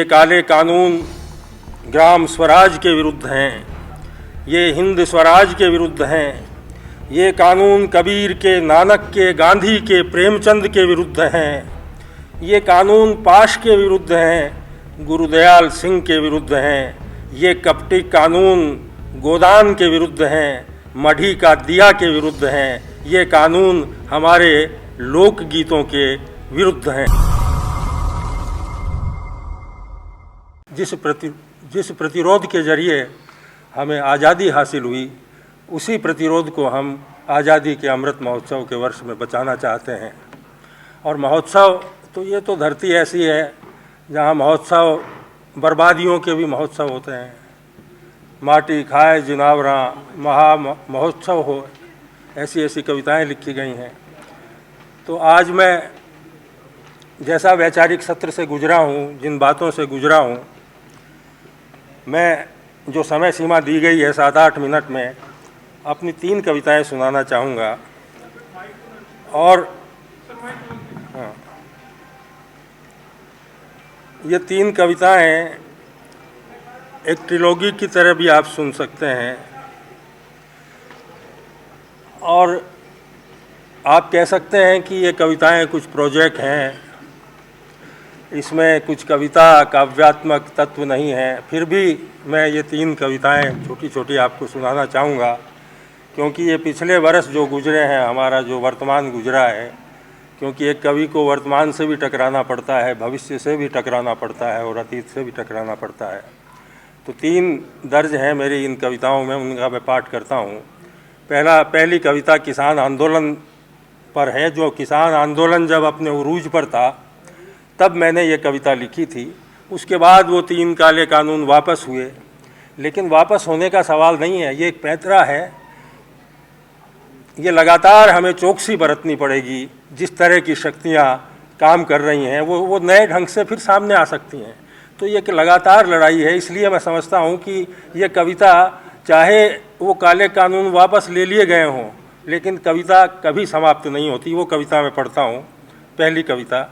ये काले कानून ग्राम स्वराज के विरुद्ध हैं, ये हिंद स्वराज के विरुद्ध हैं, ये कानून कबीर के, नानक के, गांधी के, प्रेमचंद के विरुद्ध हैं, ये कानून पाश के विरुद्ध हैं, गुरुदयाल सिंह के विरुद्ध हैं, ये कपटी कानून गोदान के विरुद्ध हैं, मढ़ी का दिया के विरुद्ध हैं, ये कानून हमारे लोकगीतों के विरुद्ध हैं। जिस प्रतिरोध के जरिए हमें आज़ादी हासिल हुई, उसी प्रतिरोध को हम आज़ादी के अमृत महोत्सव के वर्ष में बचाना चाहते हैं। और महोत्सव तो ये तो धरती ऐसी है जहाँ महोत्सव बर्बादियों के भी महोत्सव होते हैं। माटी खाए जिनावरा महा महोत्सव हो, ऐसी ऐसी कविताएं लिखी गई हैं। तो आज मैं जैसा वैचारिक सत्र से गुजरा हूँ, जिन बातों से गुजरा हूँ, मैं जो समय सीमा दी गई है 7-8 मिनट में अपनी 3 कविताएं सुनाना चाहूँगा। और हाँ, ये 3 कविताएं एक ट्रिलॉगी की तरह भी आप सुन सकते हैं, और आप कह सकते हैं कि ये कविताएं कुछ प्रोजेक्ट हैं, इसमें कुछ कविता काव्यात्मक तत्व नहीं है। फिर भी मैं ये 3 कविताएं छोटी छोटी आपको सुनाना चाहूँगा, क्योंकि ये पिछले वर्ष जो गुजरे हैं, हमारा जो वर्तमान गुजरा है, क्योंकि एक कवि को वर्तमान से भी टकराना पड़ता है, भविष्य से भी टकराना पड़ता है और अतीत से भी टकराना पड़ता है। तो 3 दर्ज हैं मेरी इन कविताओं में, उनका मैं पाठ करता हूँ। पहली कविता किसान आंदोलन पर है। जो किसान आंदोलन जब अपने उरूज पर था तब मैंने ये कविता लिखी थी। उसके बाद वो 3 काले कानून वापस हुए, लेकिन वापस होने का सवाल नहीं है, ये एक पैंतरा है। ये लगातार हमें चौकसी बरतनी पड़ेगी। जिस तरह की शक्तियाँ काम कर रही हैं वो नए ढंग से फिर सामने आ सकती हैं। तो ये एक लगातार लड़ाई है। इसलिए मैं समझता हूँ कि ये कविता, चाहे वो काले कानून वापस ले लिए गए हों, लेकिन कविता कभी समाप्त नहीं होती। वो कविता मैं पढ़ता हूँ। पहली कविता,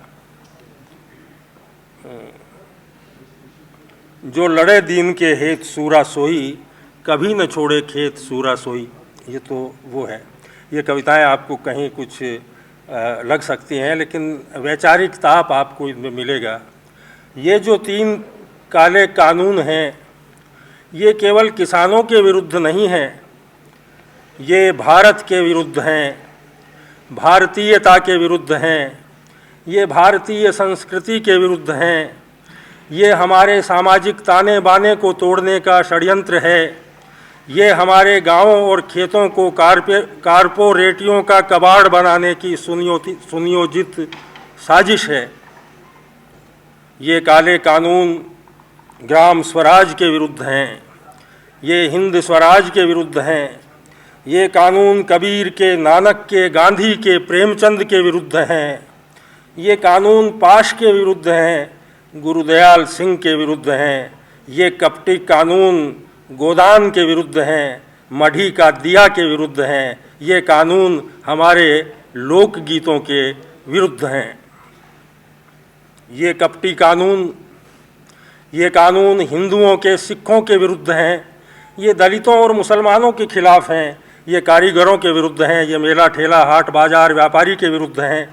जो लड़े दीन के हेत सूरा सोई, कभी न छोड़े खेत सूरा सोई। ये तो वो है। ये कविताएं आपको कहीं कुछ लग सकती हैं, लेकिन वैचारिक ताप आपको इनमें मिलेगा। ये जो 3 काले कानून हैं, ये केवल किसानों के विरुद्ध नहीं हैं, ये भारत के विरुद्ध हैं, भारतीयता के विरुद्ध हैं, ये भारतीय संस्कृति के विरुद्ध हैं, ये हमारे सामाजिक ताने बाने को तोड़ने का षड्यंत्र है, ये हमारे गांवों और खेतों को कारपोरेटियों का कबाड़ बनाने की सुनियोजित साजिश है। ये काले कानून ग्राम स्वराज के विरुद्ध हैं, ये हिंद स्वराज के विरुद्ध हैं, ये कानून कबीर के, नानक के, गांधी के, प्रेमचंद के विरुद्ध हैं, ये कानून पाश के विरुद्ध हैं, गुरुदयाल सिंह के विरुद्ध हैं, ये कपटी कानून गोदान के विरुद्ध हैं, मढ़ी का दिया के विरुद्ध हैं, ये कानून हमारे लोकगीतों के विरुद्ध हैं। ये कपटी कानून, ये कानून हिंदुओं के, सिखों के विरुद्ध हैं, ये दलितों और मुसलमानों के खिलाफ हैं, ये कारीगरों के विरुद्ध हैं, ये मेला ठेला हाट बाजार व्यापारी के विरुद्ध हैं।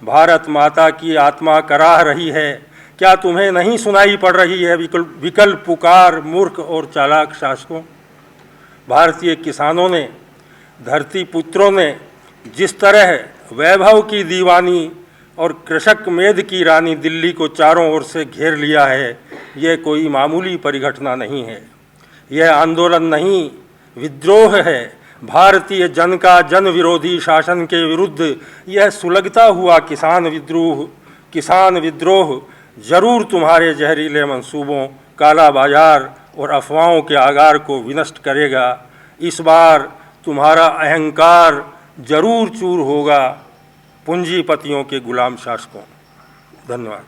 भारत माता की आत्मा कराह रही है, क्या तुम्हें नहीं सुनाई पड़ रही है विकल पुकार मूर्ख और चालाक शासकों। भारतीय किसानों ने, धरती पुत्रों ने जिस तरह वैभव की दीवानी और कृषक मेद की रानी दिल्ली को चारों ओर से घेर लिया है, यह कोई मामूली परिघटना नहीं है। यह आंदोलन नहीं, विद्रोह है भारतीय जन का जन विरोधी शासन के विरुद्ध। यह सुलगता हुआ किसान विद्रोह जरूर तुम्हारे जहरीले मंसूबों, काला बाजार और अफवाहों के आगार को विनष्ट करेगा। इस बार तुम्हारा अहंकार जरूर चूर होगा पूंजीपतियों के गुलाम शासकों। धन्यवाद।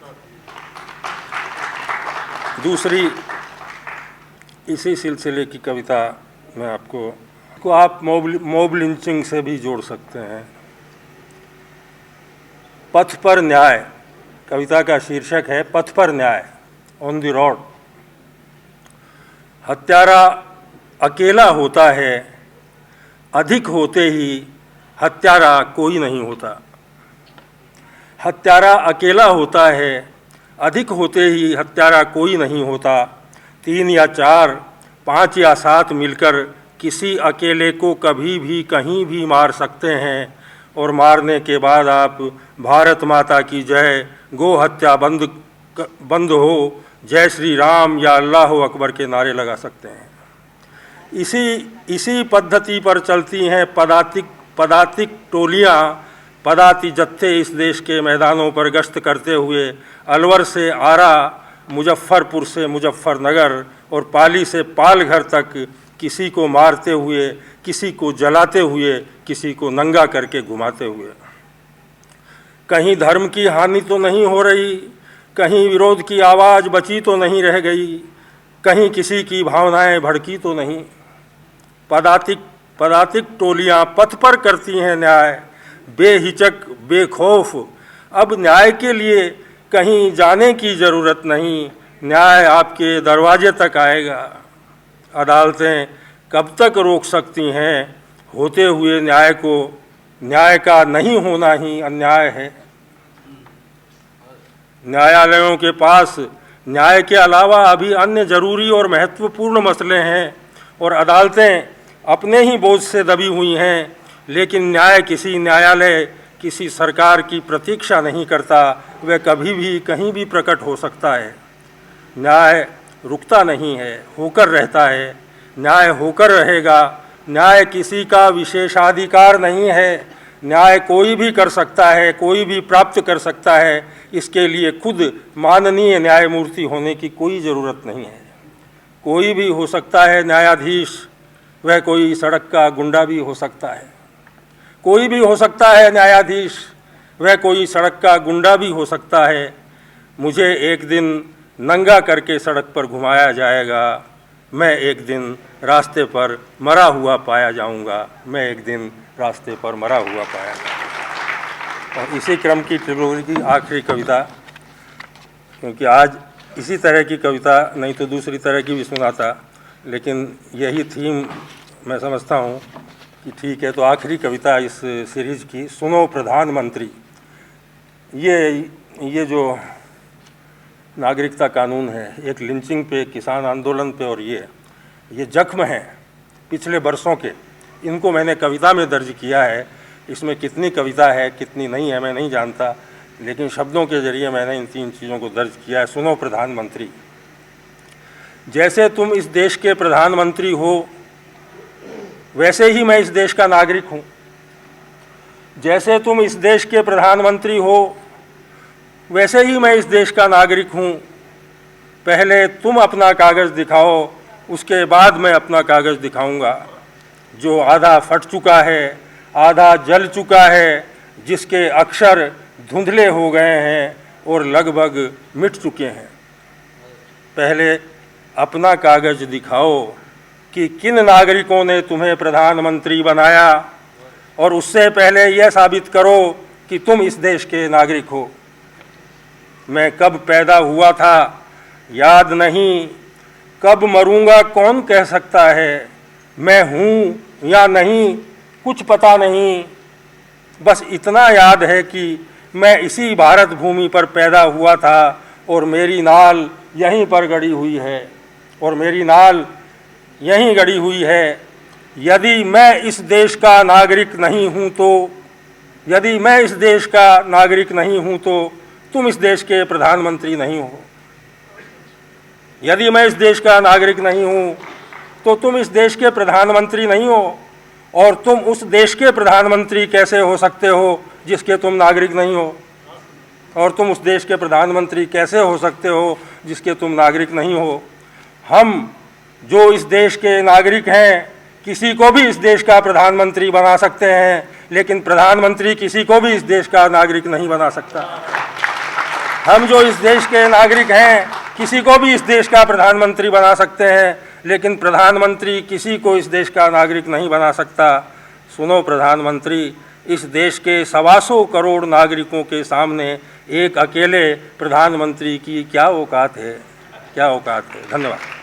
दूसरी इसी सिलसिले की कविता मैं आपको आप मॉब लिंचिंग से भी जोड़ सकते हैं। पथ पर न्याय, कविता का शीर्षक है पथ पर न्याय, ऑन द रोड। हत्यारा अकेला होता है, अधिक होते ही हत्यारा कोई नहीं होता। हत्यारा अकेला होता है, अधिक होते ही हत्यारा कोई नहीं होता। 3 या 4, 5 या 7 मिलकर किसी अकेले को कभी भी कहीं भी मार सकते हैं और मारने के बाद आप भारत माता की जय, गो हत्या बंद हो, जय श्री राम या अल्लाह अकबर के नारे लगा सकते हैं। इसी पद्धति पर चलती हैं पदातिक टोलियाँ, पदाती जत्थे इस देश के मैदानों पर गश्त करते हुए अलवर से आरा, मुजफ्फरपुर से मुजफ्फरनगर और पाली से पालघर तक किसी को मारते हुए, किसी को जलाते हुए, किसी को नंगा करके घुमाते हुए। कहीं धर्म की हानि तो नहीं हो रही, कहीं विरोध की आवाज़ बची तो नहीं रह गई, कहीं किसी की भावनाएं भड़की तो नहीं। पदातिक टोलियां पथ पर करती हैं न्याय, बेहिचक बेखौफ। अब न्याय के लिए कहीं जाने की ज़रूरत नहीं, न्याय आपके दरवाजे तक आएगा। अदालतें कब तक रोक सकती हैं होते हुए न्याय को? न्याय का नहीं होना ही अन्याय है। न्यायालयों के पास न्याय के अलावा अभी अन्य जरूरी और महत्वपूर्ण मसले हैं और अदालतें अपने ही बोझ से दबी हुई हैं, लेकिन न्याय किसी न्यायालय, किसी सरकार की प्रतीक्षा नहीं करता। वह कभी भी कहीं भी प्रकट हो सकता है। न्याय रुकता नहीं है, होकर रहता है। न्याय होकर रहेगा। न्याय किसी का विशेषाधिकार नहीं है। न्याय कोई भी कर सकता है, कोई भी प्राप्त कर सकता है। इसके लिए खुद माननीय न्यायमूर्ति होने की कोई ज़रूरत नहीं है। कोई भी हो सकता है न्यायाधीश, वह कोई सड़क का गुंडा भी हो सकता है। कोई भी हो सकता है न्यायाधीश, वह कोई सड़क का गुंडा भी हो सकता है। मुझे एक दिन नंगा करके सड़क पर घुमाया जाएगा, मैं एक दिन रास्ते पर मरा हुआ पाया जाऊंगा, मैं एक दिन रास्ते पर मरा हुआ पाया जाऊंगा। और इसी क्रम की ट्रिलोगी की आखिरी कविता, क्योंकि आज इसी तरह की कविता नहीं तो दूसरी तरह की भी सुनाता, लेकिन यही थीम मैं समझता हूँ कि ठीक है। तो आखिरी कविता इस सीरीज़ की, सुनो प्रधानमंत्री। ये जो नागरिकता कानून है, एक लिंचिंग पे, किसान आंदोलन पे, और ये जख्म हैं पिछले बरसों के, इनको मैंने कविता में दर्ज किया है। इसमें कितनी कविता है कितनी नहीं है मैं नहीं जानता, लेकिन शब्दों के जरिए मैंने इन 3 चीज़ों को दर्ज किया है। सुनो प्रधानमंत्री, जैसे तुम इस देश के प्रधानमंत्री हो, वैसे ही मैं इस देश का नागरिक हूँ। जैसे तुम इस देश के प्रधानमंत्री हो, वैसे ही मैं इस देश का नागरिक हूँ। पहले तुम अपना कागज़ दिखाओ, उसके बाद मैं अपना कागज़ दिखाऊंगा। जो आधा फट चुका है, आधा जल चुका है, जिसके अक्षर धुंधले हो गए हैं और लगभग मिट चुके हैं। पहले अपना कागज़ दिखाओ कि किन नागरिकों ने तुम्हें प्रधानमंत्री बनाया, और उससे पहले यह साबित करो कि तुम इस देश के नागरिक हो। मैं कब पैदा हुआ था याद नहीं, कब मरूंगा कौन कह सकता है। मैं हूँ या नहीं कुछ पता नहीं, बस इतना याद है कि मैं इसी भारत भूमि पर पैदा हुआ था और मेरी नाल यहीं पर गड़ी हुई है, और मेरी नाल यहीं गड़ी हुई है। यदि मैं इस देश का नागरिक नहीं हूँ तो, यदि मैं इस देश का नागरिक नहीं हूँ तो तुम इस देश के प्रधानमंत्री नहीं हो। यदि मैं इस देश का नागरिक नहीं हूँ तो तुम इस देश के प्रधानमंत्री नहीं हो, और तुम उस देश के प्रधानमंत्री कैसे हो सकते हो जिसके तुम नागरिक नहीं हो, और तुम उस देश के प्रधानमंत्री कैसे हो सकते हो जिसके तुम नागरिक नहीं हो। हम जो इस देश के नागरिक हैं, किसी को भी इस देश का प्रधानमंत्री बना सकते हैं, लेकिन प्रधानमंत्री किसी को भी इस देश का नागरिक नहीं बना सकता। हम जो इस देश के नागरिक हैं, किसी को भी इस देश का प्रधानमंत्री बना सकते हैं, लेकिन प्रधानमंत्री किसी को इस देश का नागरिक नहीं बना सकता। सुनो प्रधानमंत्री, इस देश के 125 करोड़ नागरिकों के सामने एक अकेले प्रधानमंत्री की क्या औकात है। क्या औकात है। धन्यवाद।